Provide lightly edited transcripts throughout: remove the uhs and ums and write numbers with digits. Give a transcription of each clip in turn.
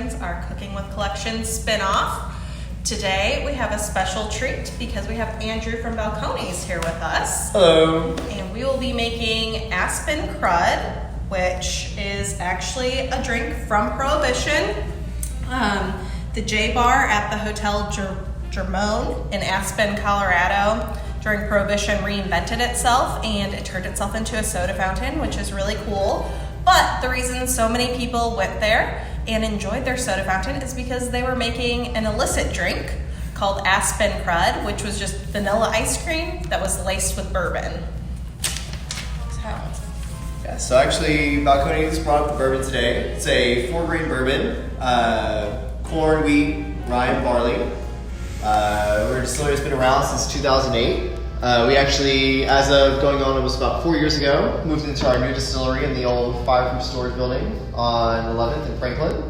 Productions, our Cooking with Collection spinoff. Today we have a special treat because we have Andrew from Balcones here with us. Hello. And we will be making Aspen Crud, which is actually a drink from Prohibition. The J Bar at the Hotel Germone in Aspen, Colorado, during Prohibition reinvented itself and it turned itself into a soda fountain, which is really cool. But the reason so many people went there and enjoyed their soda fountain is because they were making an illicit drink called Aspen Crud, which was just vanilla ice cream that was laced with bourbon. So actually, Balcones brought up the bourbon today. It's a 4-grain bourbon, corn, wheat, rye, and barley. We're a distillery that's been around since 2008. We actually, as of going on, it was about 4 years ago, moved into our new distillery in the old fireproof storage building on 11th and Franklin.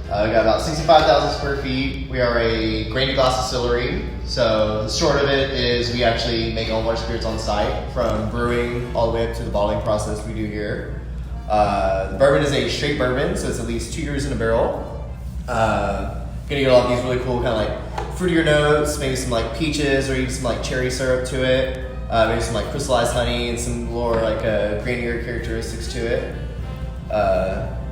We got about 65,000 square feet. We are a grain to glass distillery. So the short of it is we actually make all of our spirits on site, from brewing all the way up to the bottling process we do here. The bourbon is a straight bourbon, so it's at least 2 years in a barrel. Gonna get all of these really cool kind of like fruitier notes, maybe some like peaches or even some like cherry syrup to it, maybe some like crystallized honey and some more like grainier characteristics to it.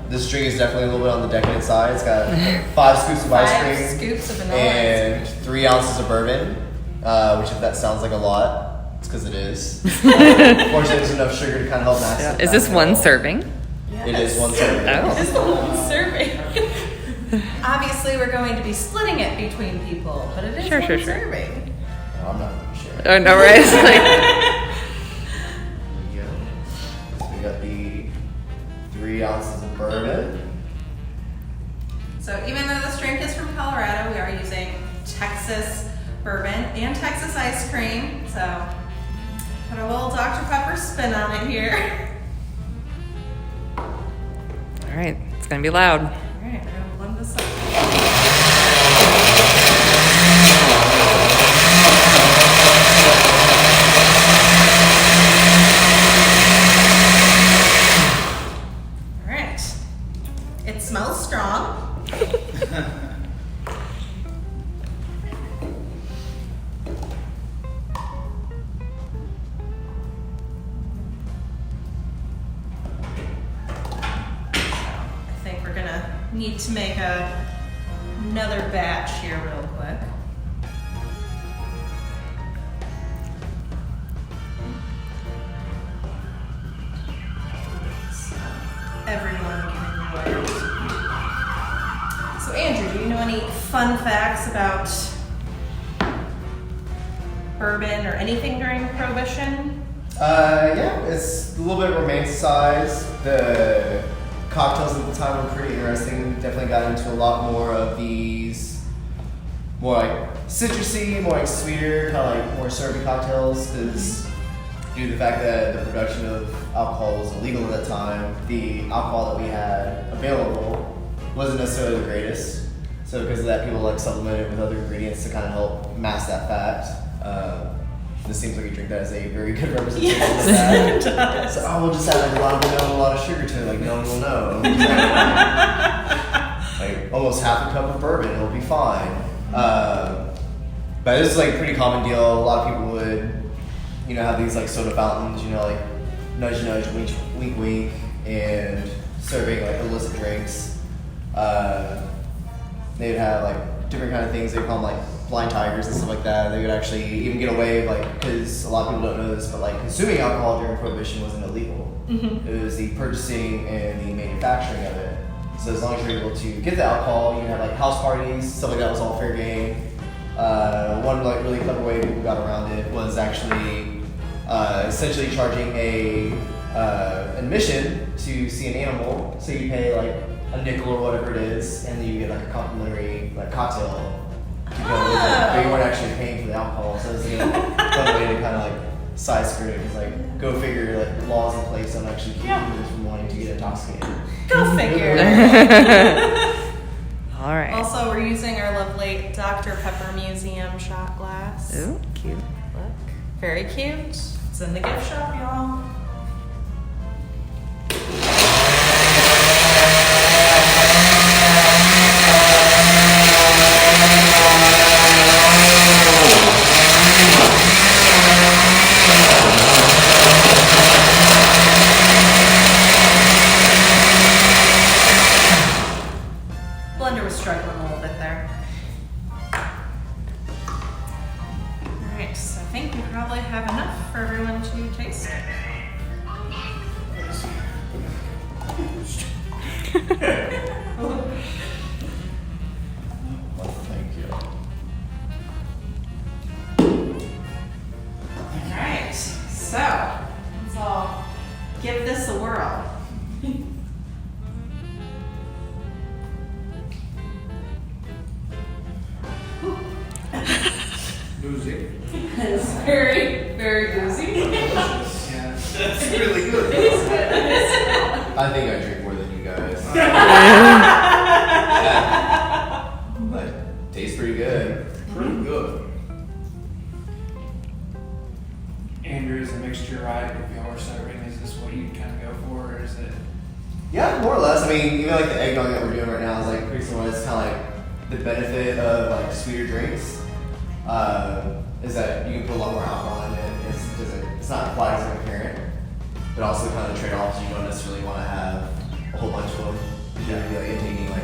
This drink is definitely a little bit on the decadent side. It's got 5 scoops of ice cream, 5 scoops of vanilla and 3 ounces of bourbon, which if that sounds like a lot, it's because it is. Fortunately, there's enough sugar to kind of help max it. Is this one serving? Yes. It is one serving. Oh. It is the one serving. Obviously, we're going to be splitting it between people, but it is one serving. Oh, I'm not really sure. Oh, no, right? It's like... So we got the 3 ounces of bourbon. So even though this drink is from Colorado, we are using Texas bourbon and Texas ice cream. So put a little Dr. Pepper spin on it here. All right, it's gonna be loud. All right, we're gonna blend this up. It smells strong. I think we're gonna need to make another batch here real quick. So everyone can enjoy it. So Andrew, do you know any fun facts about bourbon or anything during Prohibition? Yeah, it's a little bit romanticized. The cocktails at the time were pretty interesting. Definitely got into a lot more of these more like citrusy, more like sweeter, kind of like more syrupy cocktails, because due to the fact that the production of alcohol was illegal at that time, the alcohol that we had available wasn't necessarily the greatest. So because of that, people like supplemented it with other ingredients to kind of help mask that fact. This seems like a drink that is a very good representation of that. It does. So, we'll just add like a lot of vanilla and a lot of sugar to it, like no one will know. Like almost half a cup of bourbon, it'll be fine. But this is like a pretty common deal. A lot of people would, have these like soda fountains, like nudge nudge, wink wink wink, and serving like illicit drinks. They would have like different kind of things. They call them like blind tigers and stuff like that. They would actually even get away, like, because a lot of people don't know this, but like consuming alcohol during Prohibition wasn't illegal. Mm-hmm. It was the purchasing and the manufacturing of it. So as long as you're able to get the alcohol, you can have like house parties, stuff like that was all fair game. One like really clever way people got around it was actually essentially charging a admission to see an animal. So you pay like a nickel or whatever it is, and then you get like a complimentary like cocktail to go with it. But you weren't actually paying for the alcohol. So it's like a fun way to kind of like side skirt it. It's like, go figure, like laws in place don't actually keep people from wanting to get intoxicated. Go figure. All right. Also, we're using our lovely Dr. Pepper Museum shot glass. Ooh, cute. Look, very cute. It's in the gift shop, y'all. Blender was struggling a little bit there. Alright, so I think we probably have enough for everyone to taste. Well, thank you. Alright, so let's all give this a whirl. Boozy. It's very, very boozy. Yeah. That's really good. It is good. I think I drink more than you guys. But tastes pretty good. Pretty good. Andrew, is the mixture right? If y'all are serving, is this what you kind of go for, or is it? Yeah, more or less. I mean, even like the eggnog that we're doing right now is like pretty similar. It's kind of like the benefit of like sweeter drinks is that you can put a lot more alcohol in it. It's not quite as apparent, but also kind of the trade-offs you don't necessarily want to have a whole bunch of them. You're gonna be like taking like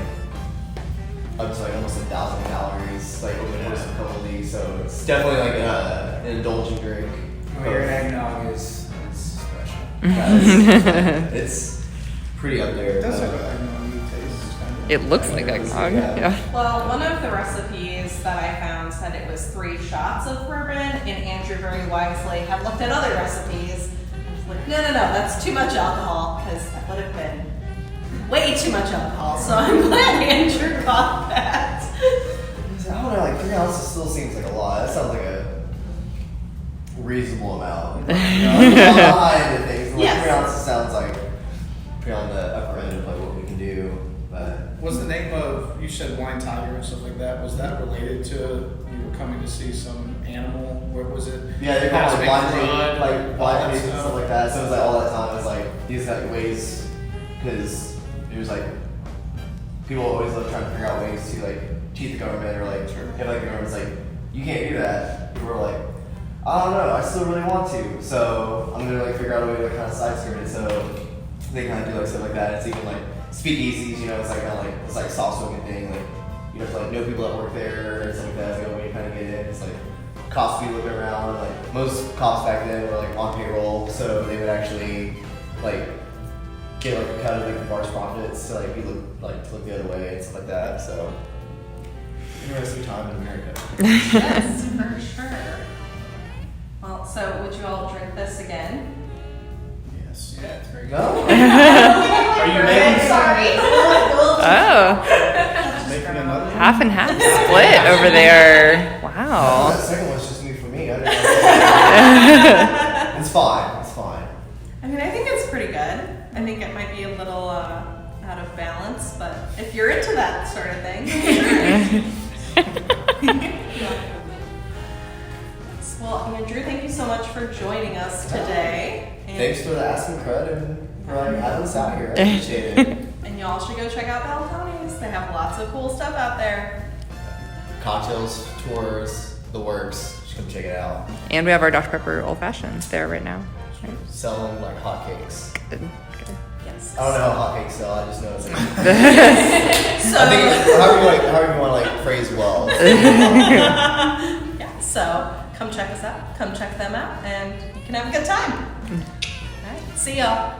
up to like almost 1,000 calories like over the course of a couple of these. So it's definitely like an indulgent drink. Well, your eggnog is special. Yeah, it's pretty up there. It does have an eggnog taste. Kind of. It looks like eggnog. Yeah. Yeah. Well, one of the recipes that I found said it was 3 shots of bourbon, and Andrew very wisely had looked at other recipes. And was like, no, that's too much alcohol, because that would have been way too much alcohol. So I'm glad Andrew got that. I don't know, like 3 ounces still seems like a lot. That sounds like a reasonable amount. You know, I'm behind the things. Like Yes. 3 ounces sounds like pretty on the upper end of like what we can do. But Was the name of, you said Wine Tiger and stuff like that, was that related to you were coming to see some animal? Where was it? yeah, they call it Aspen blind Crud, like all blind that tasting and stuff like that. So it was like all that time was like these like ways because it was like people always love trying to figure out ways to like cheat the government or like if like the government's like you can't do that. People are like I don't know, I still really want to, so I'm gonna like figure out a way to like kind of side skirt it. So they kind of do like stuff like that. It's even like speakeasies, you know, it's like kind of like it's like soft smoking thing. Like you have to like know people that work there and stuff like that. It's like a way to kind of get in. It's like cops be looking around. Like most cops back then were like on payroll, so they would actually like get like a cut of like the bar's profits to like be look the other way and stuff like that. So interesting time in America. Yes, for sure. Well, so would you all drink this again? Yes. Yeah, it's very good. No. Are you making Sorry. Oh, making another one? half and half split over there. Oh, Wow. that second one's just new for me. I didn't know. It's fine. It's fine. I mean, I think it's pretty good. I think it might be a little out of balance, but if you're into that sort of thing, Well, Andrew, thank you so much for joining us today. And, Thanks for the Aspen Crud and for like having us out here. I appreciate it. and y'all should go check out Balcones. They have lots of cool stuff out there. Cocktails, tours, the works. Just come check it out. And we have our Dr. Pepper old fashioned there right now. Right. Selling like hotcakes. Good. Good. Yes. I don't know how hotcakes sell. I just know it's like. So, I think however you want to like phrase well. yeah, so come check us out. Come check them out, and you can have a good time. All right, see y'all.